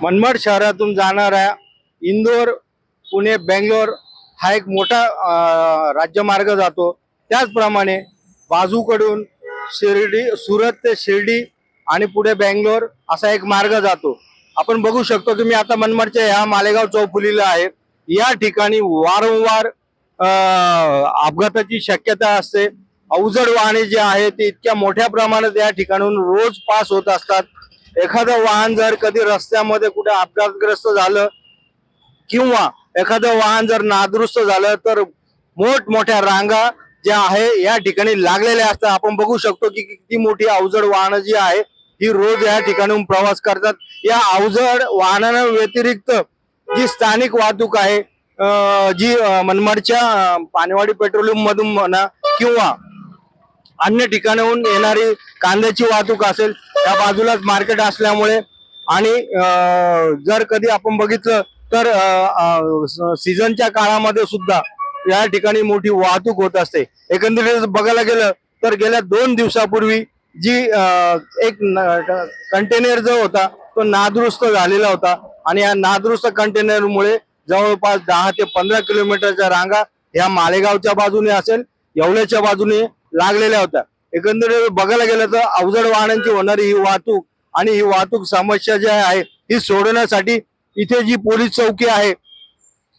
मनमाड शहरातून जाणारा इंदोर, पुणे, बेंगलोर हा एक मोठा राज्यमार्ग जातो। त्याचप्रमाणे बाजूकडून शिर्डी, सुरत ते शिर्डी आणि पुढे बेंगलोर असा एक मार्ग जातो। आपण बघू शकतो की मी आता मनमाडच्या या मालेगाव चौफुलीला आहे। या ठिकाणी वारंवार अपघाताची शक्यता असते। अवजड वाहने जे आहे ते इतक्या मोठ्या प्रमाणात या ठिकाणून रोज पास होत असतात। एखादं वाहन जर कधी रस्त्यामध्ये कुठे अपघातग्रस्त झालं किंवा एखादं वाहन जर नादुरुस्त झालं तर मोठमोठ्या रांगा ज्या आहे या ठिकाणी लागलेल्या असतात। आपण बघू शकतो की किती मोठी अवजड वाहनं जी आहे ही रोज या ठिकाणून प्रवास करतात। या अवजड वाहनांना व्यतिरिक्त जी स्थानिक वाहतूक आहे, जी मनमाडच्या पानवाडी पेट्रोलियम मधून म्हणा किंवा अन्य ठिकाणाहून येणारी कांद्याची वाहतूक असेल, त्या बाजूलाच मार्केट असल्यामुळे आणि जर कधी आपण बघितलं तर सीझनच्या काळामध्ये सुद्धा या ठिकाणी मोठी वाहतूक होत असते। एकंदरीत बघायला गेलं तर गेल्या 2 दिवसापूर्वी जी एक कंटेनर जो होता तो नादुरुस्त झालेला होता आणि या नादुरुस्त कंटेनरमुळे जवळपास 10 ते 15 किलोमीटरच्या रांगा या मालेगावच्या बाजूने असेल, येवल्याच्या बाजूने लागलेल्या होत्या। एकंदरीत बघायला गेलं तर अवजड वाहनांची होणारी ही वाहतूक आणि ही वाहतूक समस्या जी आहे ही सोडवण्यासाठी इथे जी पोलीस चौकी आहे,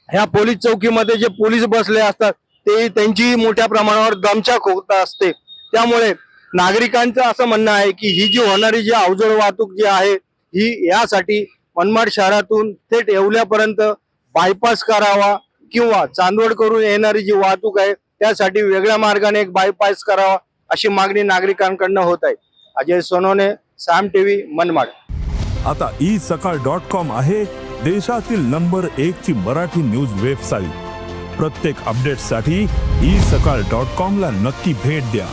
ह्या पोलीस चौकीमध्ये जे पोलीस बसले असतात ते त्यांची मोठ्या प्रमाणावर दमछाक होत असते। त्यामुळे नागरिकांचं असं म्हणणं आहे की ही जी होणारी जी अवजड वाहतूक जी आहे ही यासाठी मनमाड शहरातून थेट येवल्यापर्यंत बायपास करावा किंवा चांदवड करून येणारी जी वाहतूक आहे त्यासाठी वेगळ्या मार्गाने एक बायपास करावा अशी मागणी नागरिकांकडून होत आहे। अजय सोनवणे, साम टीव्ही, मनमाड। आता isakal.com आहे देशातील नंबर 1 ची मराठी न्यूज वेबसाईट। प्रत्येक अपडेटसाठी isakal.com ला नक्की भेट द्या।